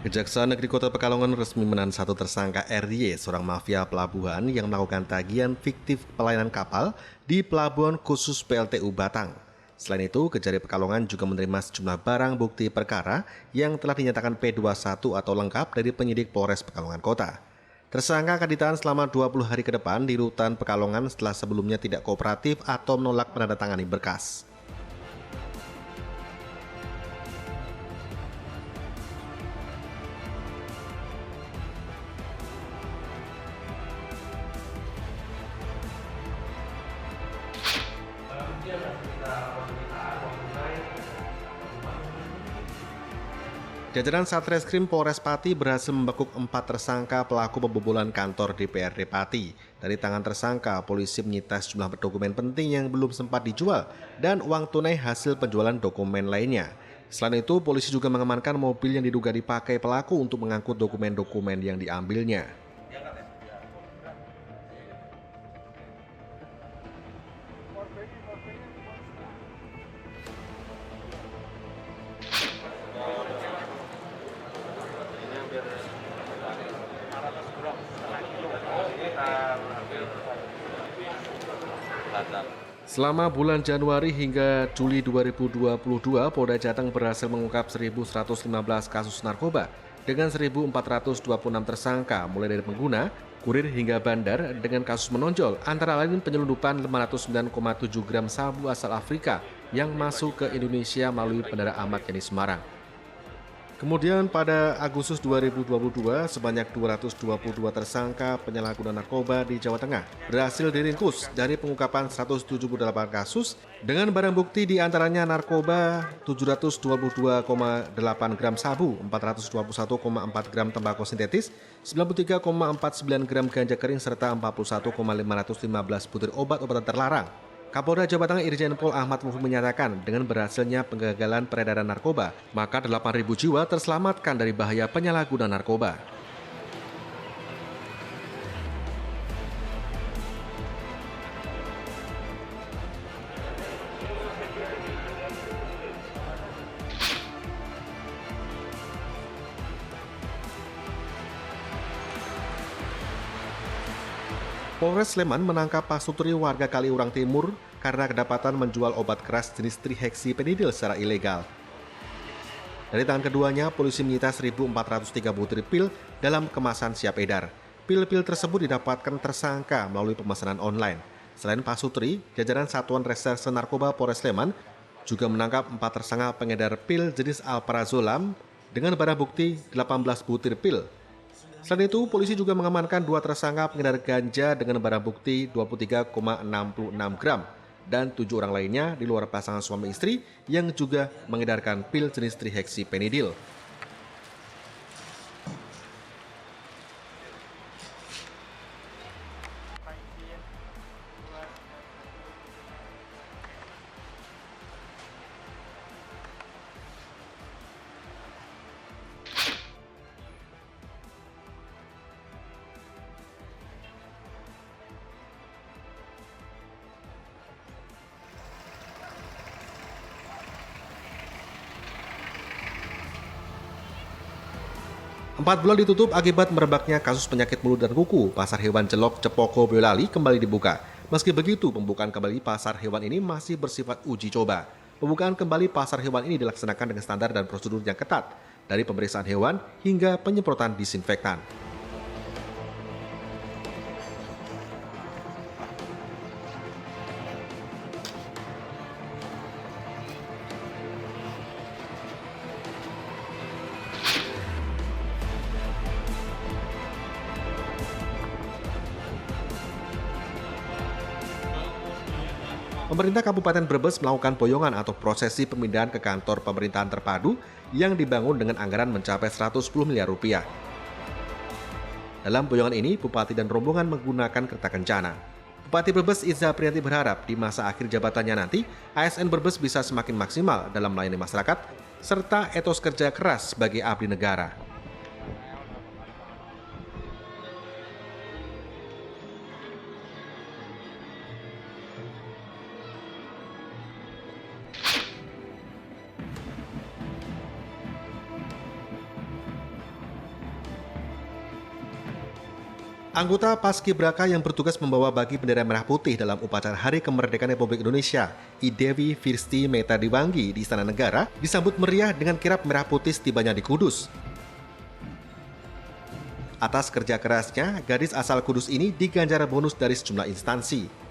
Kejaksaan Negeri Kota Pekalongan resmi menahan satu tersangka RY, seorang mafia pelabuhan yang melakukan tagihan fiktif pelayanan kapal di Pelabuhan Khusus PLTU Batang. Selain itu, Kejari Pekalongan juga menerima sejumlah barang bukti perkara yang telah dinyatakan P21 atau lengkap dari penyidik Polres Pekalongan Kota. Tersangka akan ditahan selama 20 hari ke depan di Rutan Pekalongan setelah sebelumnya tidak kooperatif atau menolak menandatangani berkas. Jajaran Satreskrim Polres Pati berhasil membekuk 4 tersangka pelaku pembobolan kantor DPRD Pati. Dari tangan tersangka, polisi menyita sejumlah dokumen penting yang belum sempat dijual dan uang tunai hasil penjualan dokumen lainnya. Selain itu, polisi juga mengamankan mobil yang diduga dipakai pelaku untuk mengangkut dokumen-dokumen yang diambilnya. Selama bulan Januari hingga Juli 2022, Polda Jateng berhasil mengungkap 1.115 kasus narkoba dengan 1.426 tersangka, mulai dari pengguna, kurir hingga bandar, dengan kasus menonjol antara lain penyelundupan 509,7 gram sabu asal Afrika yang masuk ke Indonesia melalui Bandara Ahmad Yani Semarang. Kemudian pada Agustus 2022, sebanyak 222 tersangka penyalahguna narkoba di Jawa Tengah berhasil diringkus dari pengungkapan 178 kasus dengan barang bukti diantaranya narkoba 722,8 gram sabu, 421,4 gram tembakau sintetis, 93,49 gram ganja kering, serta 41,515 butir obat-obatan terlarang. Kapolda Jawa Tengah Irjen Pol Ahmad Mufi menyatakan dengan berhasilnya penggagalan peredaran narkoba, maka 8.000 jiwa terselamatkan dari bahaya penyalahguna narkoba. Polres Sleman menangkap Pasutri warga Kaliurang Timur karena kedapatan menjual obat keras jenis triheksipenidil secara ilegal. Dari tangan keduanya, polisi menyita 1.403 butir pil dalam kemasan siap edar. Pil-pil tersebut didapatkan tersangka melalui pemesanan online. Selain Pasutri, jajaran Satuan Reserse Narkoba Polres Sleman juga menangkap 4 tersangka pengedar pil jenis alprazolam dengan barang bukti 18 butir pil. Selain itu, polisi juga mengamankan 2 tersangka pengedar ganja dengan barang bukti 23,66 gram dan 7 orang lainnya di luar pasangan suami istri yang juga mengedarkan pil jenis triheksipenidil. Empat bulan ditutup akibat merebaknya kasus penyakit mulut dan kuku. Pasar hewan Celok Cepoko Boyolali kembali dibuka. Meski begitu, pembukaan kembali pasar hewan ini masih bersifat uji coba. Pembukaan kembali pasar hewan ini dilaksanakan dengan standar dan prosedur yang ketat, dari pemeriksaan hewan hingga penyemprotan disinfektan. Pemerintah Kabupaten Brebes melakukan boyongan atau prosesi pemindahan ke kantor pemerintahan terpadu yang dibangun dengan anggaran mencapai 110 miliar rupiah. Dalam boyongan ini, Bupati dan rombongan menggunakan kereta kencana. Bupati Brebes Iza Priyanti berharap di masa akhir jabatannya nanti, ASN Brebes bisa semakin maksimal dalam melayani masyarakat, serta etos kerja keras sebagai abdi negara. Anggota Paskibraka yang bertugas membawa bagi bendera merah putih dalam upacara Hari Kemerdekaan Republik Indonesia, Idewi Firsti Meta Diwangi di Istana Negara, disambut meriah dengan kirap merah putih setibanya di Kudus. Atas kerja kerasnya, gadis asal Kudus ini diganjar bonus dari sejumlah instansi.